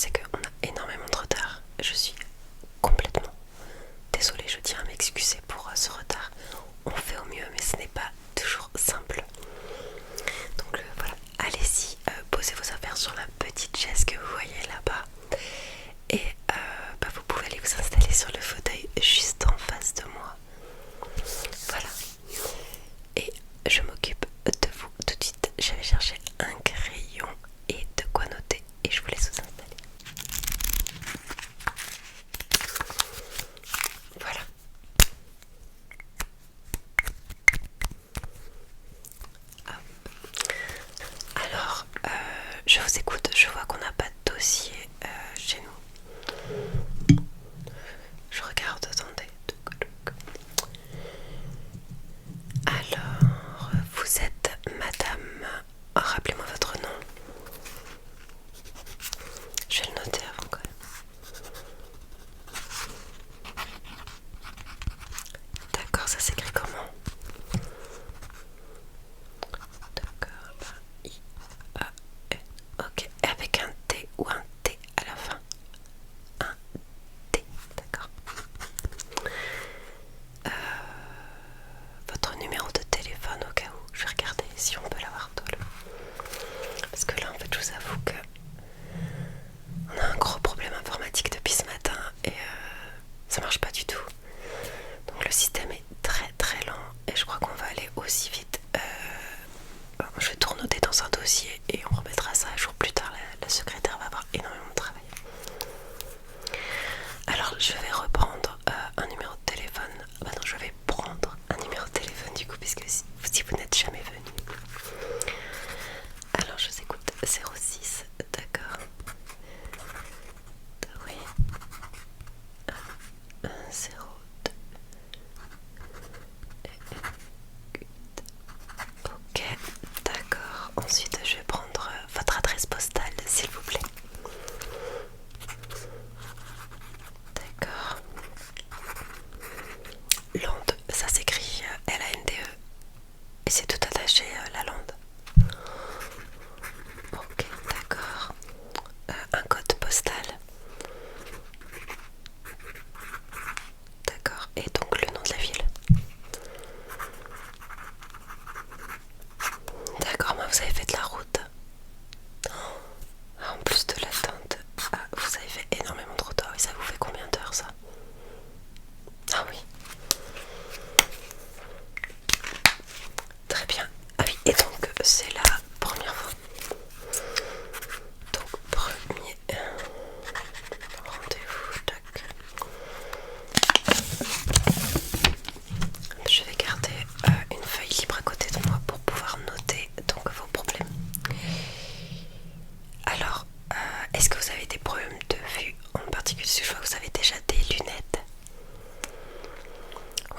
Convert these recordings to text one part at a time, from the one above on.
c'est qu'on a énormément de retard. Je suis complètement désolée, je tiens à m'excuser pour ce retard. On fait au mieux, mais ce n'est pas toujours simple. Donc voilà, allez-y, posez vos affaires sur la petite chaise que vous voyez là-bas. Et vous pouvez aller vous installer sur le fauteuil juste en face de moi. Voilà. Et je m'occupe de vous tout de suite. Je vais chercher un crayon et de quoi noter. Et je vous laisse vous installer. Voilà. Alors, je vous écoute. Je vois qu'on n'a pas de dossier chez nous. Je regarde, attendez. Alors, vous êtes madame... Oh, rappelez-moi votre nom. Je vais le noter avant quand même. D'accord, ça s'écrit comment? D'accord, I-A-N. Ok, avec un T ou un T à la fin. Un T, d'accord. Votre numéro de téléphone au cas où. Je vais regarder si on peut l'avoir dans le... Parce que là en fait je vous avoue que on a un gros problème informatique depuis ce matin et ça marche pas du tout. Donc le système est très très lent et je crois qu'on va aller aussi vite. Je vais tout renoter dans un dossier et on remettra ça à jour plus tard. La secrétaire va avoir énormément de travail. Alors je vais reprendre un numéro de téléphone. Non, je vais prendre un numéro de téléphone du coup puisque si vous n'êtes jamais venu. Alors je vous écoute. 06, d'accord. Oui. 1, 0, 2. Ok, d'accord. Ensuite je vais prendre votre adresse postale s'il vous plaît. D'accord. Lande, ça s'écrit Lande. Et c'est tout attaché la lande. Ok, d'accord. Un code postal. D'accord. Et donc le nom de la ville. D'accord, mais vous avez fait de la route. En plus de l'attente, vous avez fait énormément de retard. Et ça vous fait combien d'heures ça? Ah oui. Très bien. Ah oui, et donc c'est la première fois. Donc premier rendez-vous, tac. Je vais garder une feuille libre à côté de moi pour pouvoir noter donc vos problèmes. Alors, est-ce que vous avez des problèmes de vue en particulier? Je vois que vous avez déjà des lunettes.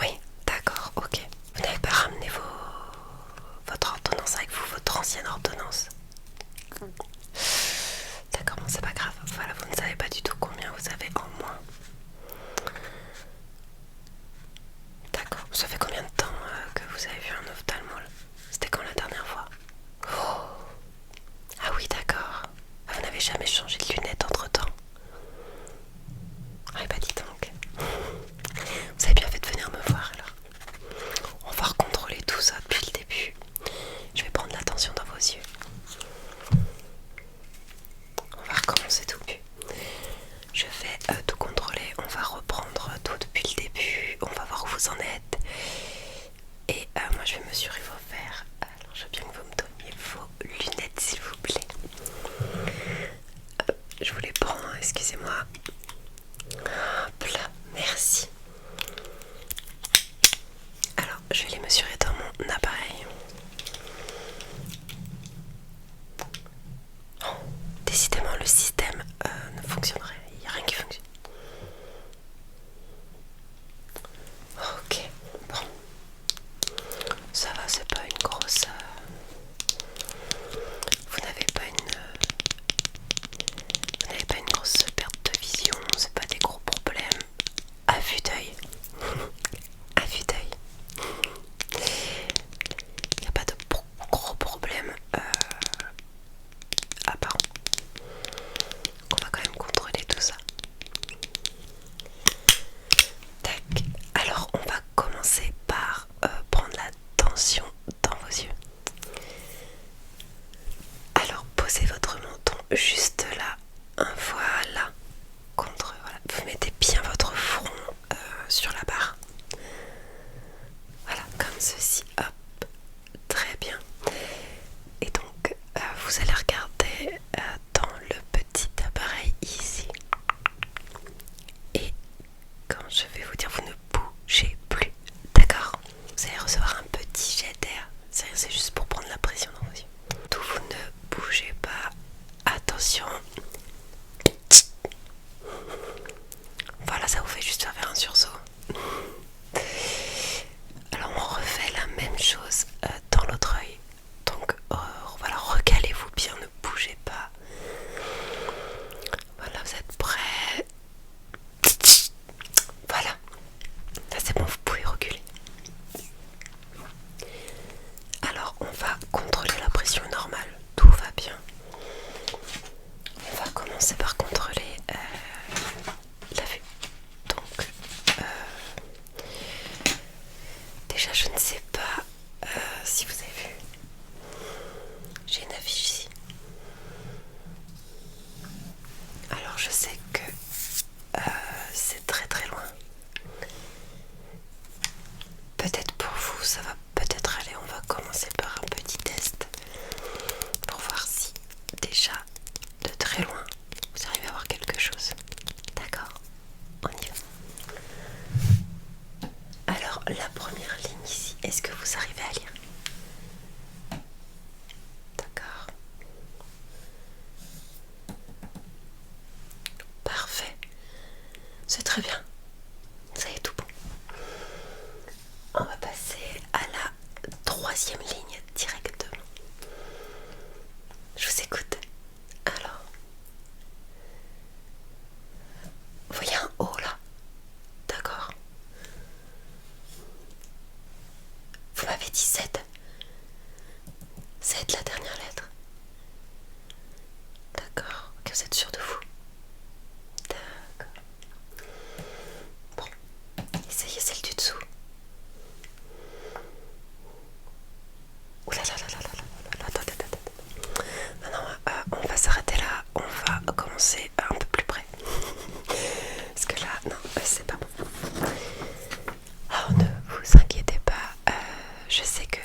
Oui, d'accord, ok. Vous n'avez pas ramené votre ordonnance avec vous, votre ancienne ordonnance? D'accord, bon, c'est pas grave. Voilà, vous ne savez pas du tout combien vous avez en moins. D'accord, ça fait combien de temps que vous avez vu un ophtalmo? C'était quand la dernière fois? Oh. Ah oui, d'accord. Vous n'avez jamais changé de lunettes entre temps? Ah bah dis donc. Vous avez bien fait de venir me voir alors. On va recontrôler tout ça depuis le début. Je vais prendre l'attention dans vos yeux. On va recommencer tout. Je vais tout contrôler. On va reprendre tout depuis le début. On va voir où vous en êtes. Et moi je vais mesurer vos verres. Alors je veux bien que vous me donniez vos lunettes s'il vous plaît. Je vous les prends, excusez-moi. Hop là, merci. Alors je vais les mesurer dans mon appareil. Oh, décidément le système ne fonctionnerait. Il n'y a rien qui fonctionne. Ok, bon. Ça va, c'est pas une grosse... Vous n'avez pas une grosse perte de vision, c'est pas des gros problèmes. À vue d'œil. À vue d'œil. Il n'y a pas de gros problèmes apparents. je vais vous dire, vous ne bougez plus. D'accord? Vous allez recevoir un petit jet d'air. C'est juste pour prendre la pression dans vos yeux. Tout, vous ne bougez pas. Attention. Voilà, ça vous fait juste faire un sursaut. Alors on refait la même chose dans l'autre œil. Donc voilà, recalez-vous bien, ne bougez pas. Voilà, vous êtes prêts? Voilà, là c'est bon, vous pouvez reculer. Alors on va contrôler la pression normale, tout va bien. On va commencer par contrôler la vue. Donc déjà je ne sais pas si vous avez vu, j'ai une affiche ici. Alors je sais que c'est très très loin. Peut-être pour vous ça va peut-être aller. On va commencer par un petit test pour voir si déjà de très loin vous arrivez à voir quelque chose. D'accord? On y va. Alors la première ligne ici, est-ce que vous arrivez à lire? D'accord. Parfait. C'est très bien. Ça y est, tout bon. On va passer à la troisième ligne directement. Je vous écoute. Alors, vous voyez un O là? D'accord. Vous m'avez dit 7. 7 la dernière lettre. D'accord. Ok, vous êtes sûr de vous? D'accord. Bon, essayez celle du dessous. Ouh là là là là là là là là là. Maintenant, on va s'arrêter là. On va commencer un peu plus près. Parce que là, non, c'est pas bon. Alors ne vous inquiétez pas. Je sais que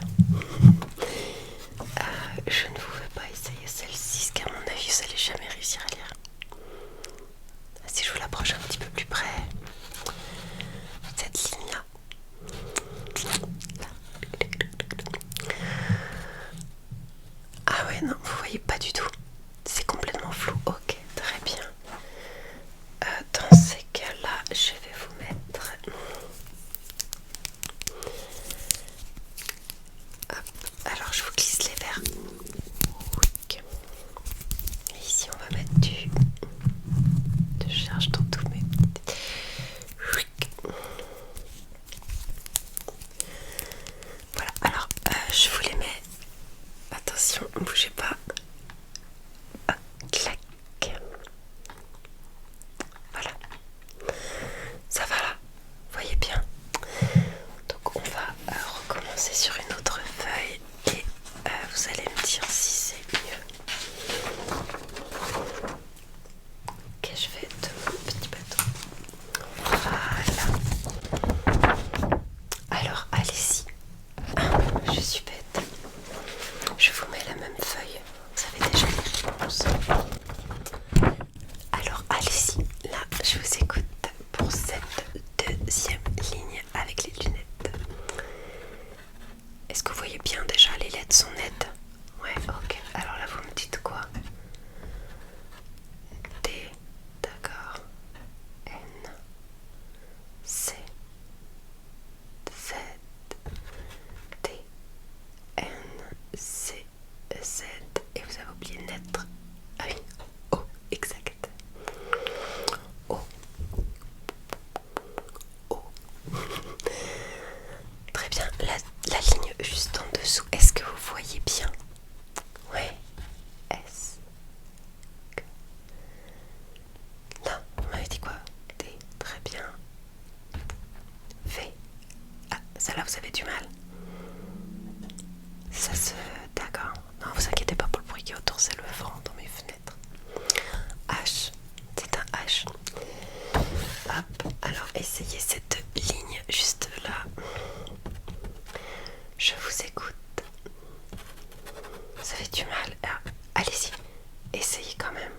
neige. Je ne vous fais pas essayer celle-ci, car à mon avis vous n'allez jamais réussir à lire. Si je vous l'approche un petit peu plus près, cette ligne-là. Ah ouais, non, vous voyez pas du tout. C'est complètement flou. Ok, très bien. Dans ces cas-là, je vais vous mettre... Hop. Alors, je vous glisse les verres. Et ici, on va mettre du... Je cherche dans tous mes... Voilà, alors, je vous les mets. Attention, ne bougez pas. Hop, clac. Voilà. Ça va là, vous voyez bien. Donc on va recommencer sur une autre feuille et vous allez me dire si c'est mieux. Ok, je vais de mon petit bateau. Voilà. Alors allez-y. Ah, je suis bête. Je vous mets la même feuille. Vous avez déjà les réponses. Alors allez-y. Là, je vous écoute pour cette deuxième ligne avec les lunettes. Est-ce que vous voyez bien déjà les lettres sont nettes? Ouais, ok. Alors là, vous me dites quoi? D, d'accord. N, C, Z, D, N, C, Z. Et vous avez oublié une lettre. Ah oui, O, exact. O. O. Très bien. La ligne juste en dessous, est-ce que vous voyez bien? Ouais. S. Là, vous m'avez dit quoi? D, très bien. V. Ah, celle-là, vous avez du mal. Ça se... D'accord. Non, vous inquiétez pas pour le bruit qui est autour, c'est le vent dans mes fenêtres. H. C'est un H. Hop. Alors, essayez cette ligne juste là. Je vous écoute. Vous avez du mal. Ah, allez-y. Essayez quand même.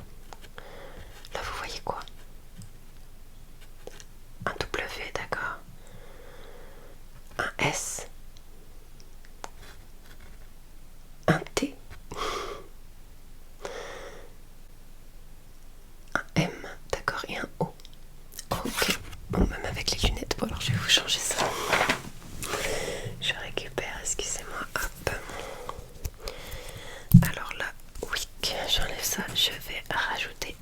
Là, vous voyez quoi? Un W, d'accord. Un S. Un T. Un M, d'accord, et un O. Ok. Bon, même avec les lunettes, bon alors je vais vous changer ça. Je récupère, excusez-moi. Hop. Alors là, oui, j'enlève ça. Je vais rajouter.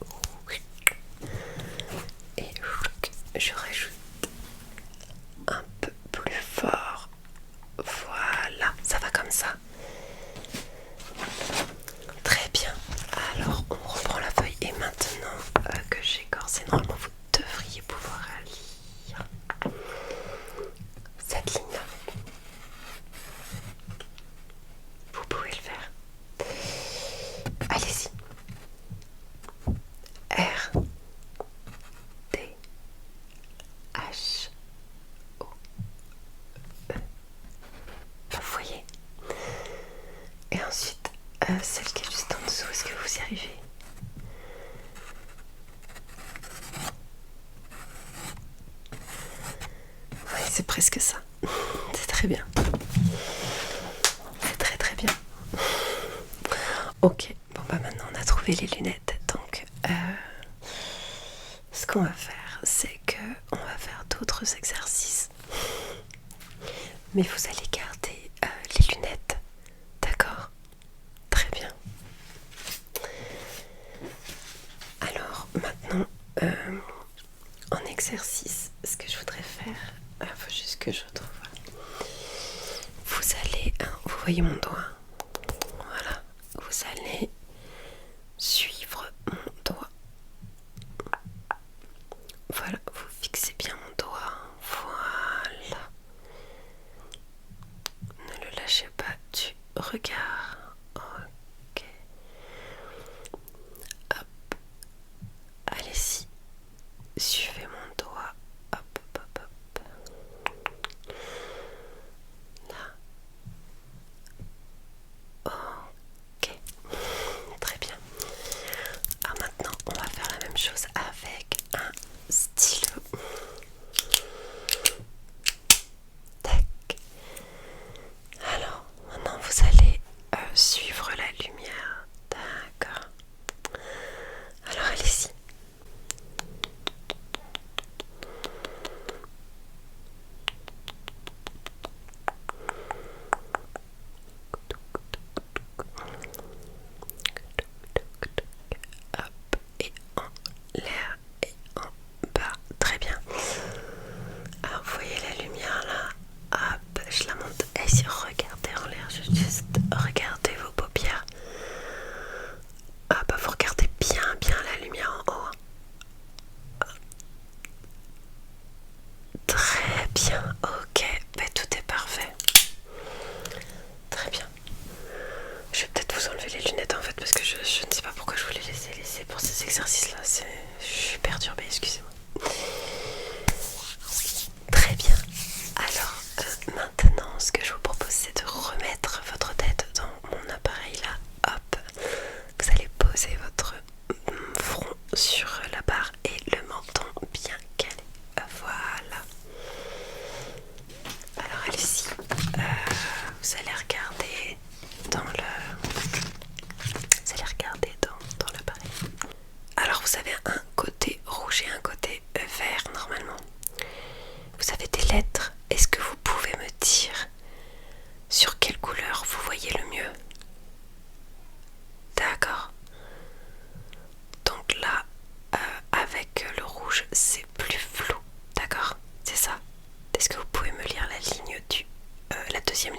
Et je rajoute un peu plus fort. Voilà, ça va comme ça. Très bien. Alors, on reprend la feuille. Et maintenant que j'ai corsé, normalement, vous devriez pouvoir lire cette ligne-là. Vous pouvez le faire. Allez-y. R, D, H, O, E. Vous voyez? Et ensuite, celle qui est juste en dessous, est-ce que vous y arrivez? Oui, c'est presque ça. C'est très bien. C'est très très bien. Ok, bon bah maintenant on a trouvé les lunettes. Donc, ce qu'on va faire, c'est que on va faire d'autres exercices. Mais vous allez garder les lunettes. D'accord? Très bien. Alors maintenant, en exercice, ce que je voudrais faire, il faut juste que je retrouve. Vous allez, vous voyez mon doigt, voilà, vous allez suivre mon doigt. Voilà, vous fixez bien mon doigt, voilà. Ne le lâchez pas du regard. Ok. Hop. Allez-y. Suivez mon doigt. Hop, hop, hop, hop. Là.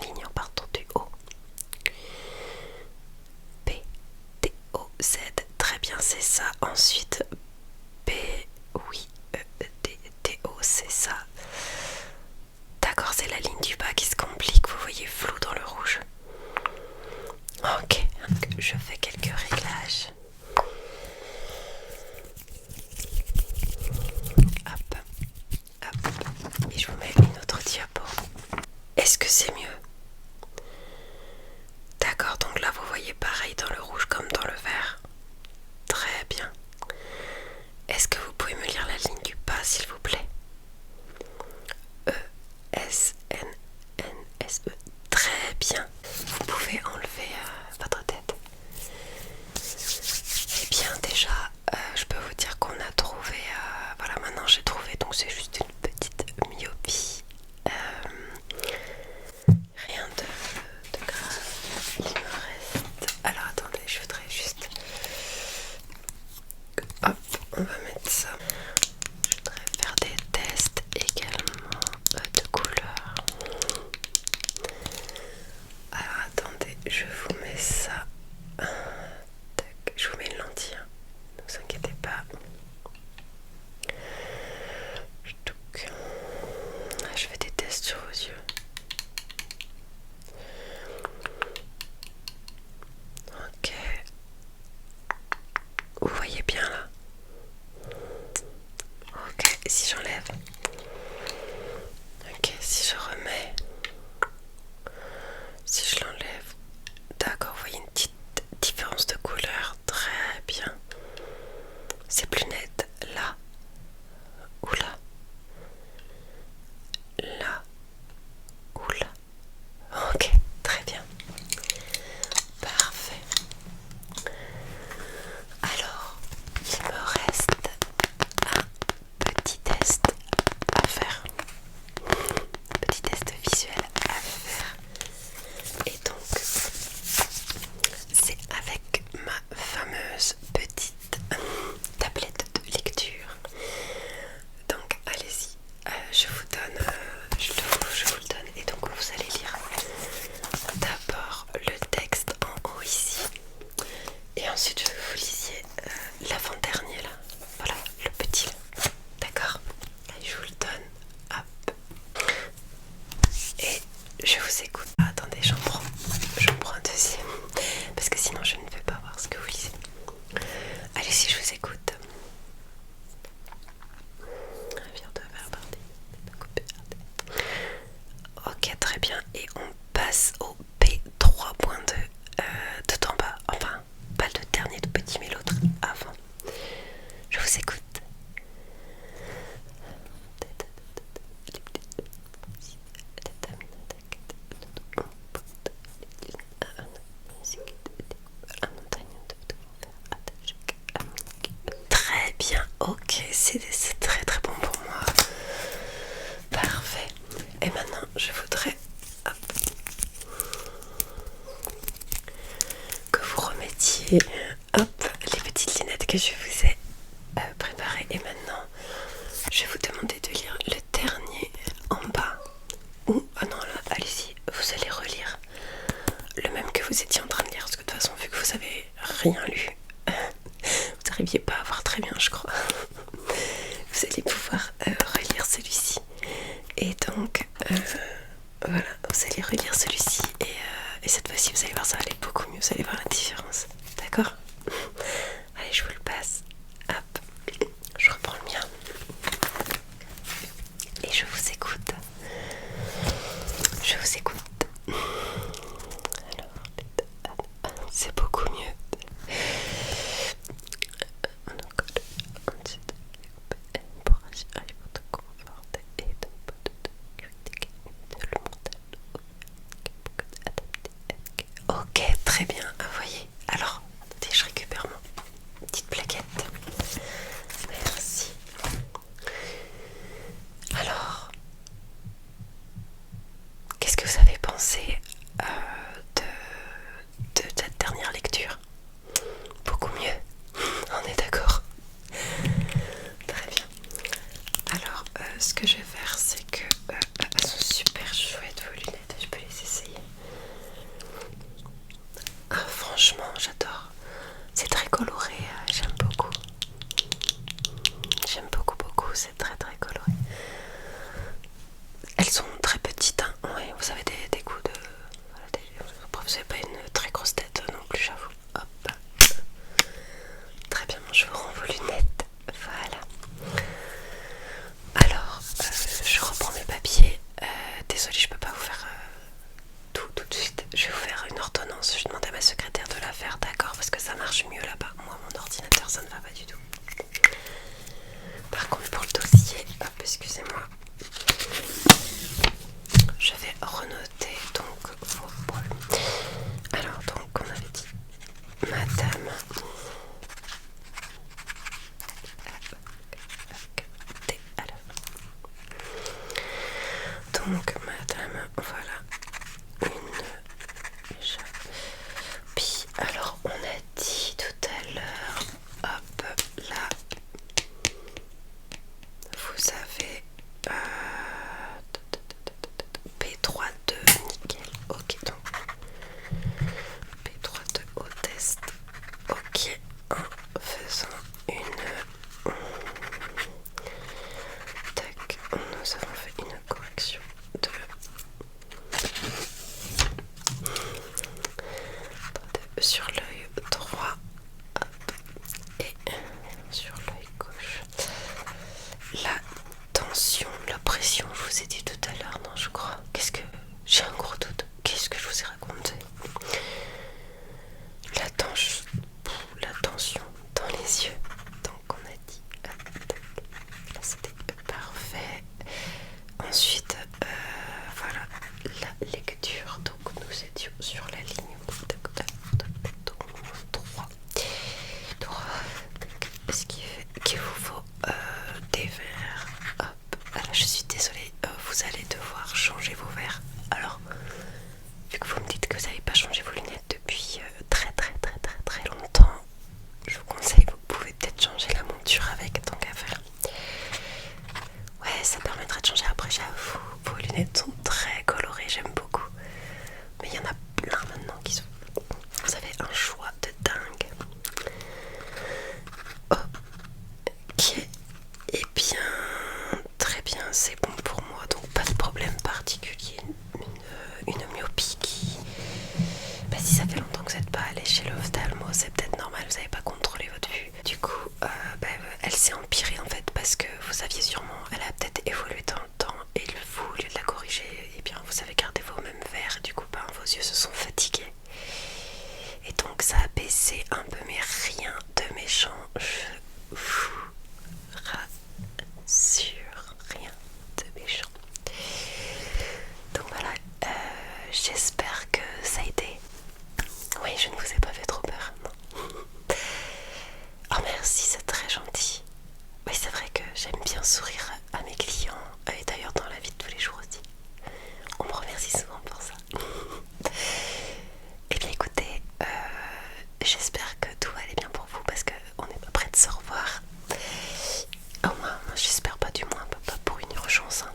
ligne en partant du haut. P, T, O, Z. Très bien, c'est ça. Ensuite, P, oui, E, D, T, O, c'est ça. D'accord, c'est la ligne du bas qui se complique. Vous voyez flou dans le rouge. Ok, je fais quelques réglages. Hop, hop. Et je vous mets une autre diapo. Est-ce que c'est mieux? D'accord, donc là vous voyez pareil dans le rouge comme dans le vert. Très bien. Est-ce que vous pouvez me lire la ligne du bas s'il vous plaît? E, S, N, N, S, E. Très bien. Vous pouvez enlever votre tête. Eh bien déjà, je peux vous dire qu'on a trouvé, voilà maintenant j'ai trouvé, donc c'est juste une petite myopie. Rien de grave. Il me reste... Alors attendez, je voudrais juste... Hop, on va mettre ça. Je voudrais faire des tests également de couleurs. Alors attendez, je vous mets ça. Tac, je vous mets une lentille, hein. Ne vous inquiétez pas. Je fais des tests sur vos yeux. Ok. Vous voyez bien là? Ok, si j'enlève. Ok, si je remets. Si je l'enlève. D'accord, vous voyez une petite différence de couleur. Très bien. C'est plus net là ou là. Là ou là. Ok, très bien. Parfait. Alors, il me reste un petit test à faire. Petit test visuel à faire. Et donc, c'est avec ma fameuse petite tablette de lecture. Donc, allez-y. Je vous donne, je vous le donne. Et donc, vous allez lire d'abord le texte en haut ici. Et ensuite, je vais vous lisiez l'avant-dernier là. Voilà, le petit là. D'accord? Allez, je vous le donne. Hop. Et je vous écoute. Ah, attendez, j'en prends un deuxième. Parce que sinon, je ne peux pas voir ce que vous lisez. Allez, si je vous écoute. Ok, très bien. Et on passe au P3.2 tout en bas. Enfin, pas le dernier tout petit, mais l'autre avant. Je vous écoute. Très bien, ok, c'est très très bon pour moi. Parfait. Et maintenant, je voudrais que vous remettiez les petites lunettes que je vous ai préparées. Et maintenant, je vais vous demander de lire le dernier en bas. Ou, ah non, là, allez-y, vous allez relire le même que vous étiez en train de lire. Parce que de toute façon, vu que vous avez rien lu, vous n'arriviez pas à voir très bien, je crois. Vous allez pouvoir relire celui-ci. Et donc, voilà, vous allez relire celui-ci. Et cette fois-ci, vous allez voir, ça va aller beaucoup mieux. Vous allez voir la différence. D'accord? Allez, je vous le passe. Hop, je reprends le mien. Et je vous écoute. Je vous écoute. Alors, c'est beaucoup mieux. je vais vous faire une ordonnance. Je demande à ma secrétaire de la faire, d'accord? Parce que ça marche mieux là-bas. Moi, mon ordinateur, ça ne va pas du tout. Par contre, pour le dossier, hop, excusez-moi. Je vais renoter donc vos problèmes. Alors, donc, on avait dit Madame. Donc, Madame, voilà. Puis, alors, on a dit tout à l'heure, hop, là, vous avez P3-2, nickel, ok, donc P3-2 au test, ok, en faisant une, tac, nous avons fait une correction de sur l'œil droit et sur l'œil gauche. La tension, la pression, je vous ai dit tout à l'heure, non je crois. Qu'est-ce que... J'ai un gros doute. Qu'est-ce que je vous ai raconté? La tension dans les yeux. Donc on a dit... là c'était parfait. Ensuite, voilà, la lecture. Donc nous étions sur la ligne 3. Est-ce qu'il vous faut des verres? Hop, alors je suis désolée, vous allez devoir changer vos verres. Alors, vu que vous me dites que vous n'avez pas changé vos lunettes depuis très longtemps, je vous conseille, vous pouvez peut-être changer la monture avec, tant qu'à faire. Ouais, ça permettra de changer. Après, j'avoue, vos lunettes sont très colorées, j'aime beaucoup. Mais il y en a plein maintenant qui sont... Vous avez un choix de dingue. Ok, et bien, très bien, c'est bon pour moi. Donc pas de problème particulier. Une myopie qui... Bah, si ça fait longtemps que vous n'êtes pas allé chez l'ophtalmo, c'est peut-être normal, vous n'avez pas contrôlé votre vue. Du coup, elle s'est empirée en fait parce que vous aviez sûrement... Elle a peut-être évolué dans le temps et vous, au lieu de la corriger, et bien vous avez gardé vos mêmes verres. Du coup, vos yeux se sont fatigués. Et donc ça a baissé un peu, mais rien de méchant. Je vous rassure, rien de méchant. Donc voilà, j'espère que ça a été... Oui, je ne vous ai pas fait trop peur, non. Oh merci, c'est très gentil. Oui, c'est vrai que j'aime bien sourire à mes clients, et d'ailleurs dans la vie de tous les jours aussi. On me remercie souvent pour ça. Et bien écoutez, j'espère que tout va aller bien pour vous parce qu'on n'est pas prêt de se revoir. Au moins, j'espère pas, du moins, pas pour une urgence. Hein.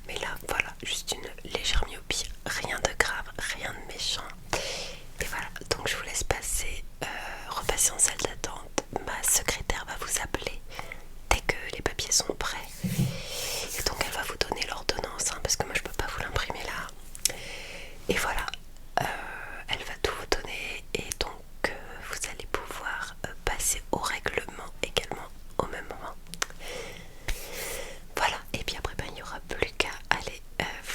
Mais là, voilà, juste une légère myopie, rien de grave, rien de méchant. Et voilà, donc je vous laisse passer, repasser en salle d'attente. Ma secrétaire va vous appeler dès que les papiers sont prêts. Et donc elle va vous donner l'ordonnance, hein, parce que moi je peux pas vous l'imprimer là. Et voilà, elle va tout vous donner et donc vous allez pouvoir passer au règlement également au même moment. Voilà, et puis après il n'y aura plus qu'à aller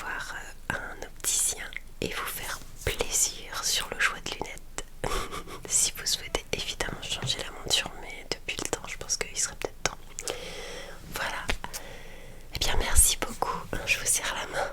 voir un opticien et vous faire plaisir sur le choix de lunettes. Si vous souhaitez évidemment changer la monture, mais depuis le temps je pense qu'il serait peut-être temps. Voilà, et bien merci beaucoup, je vous serre la main.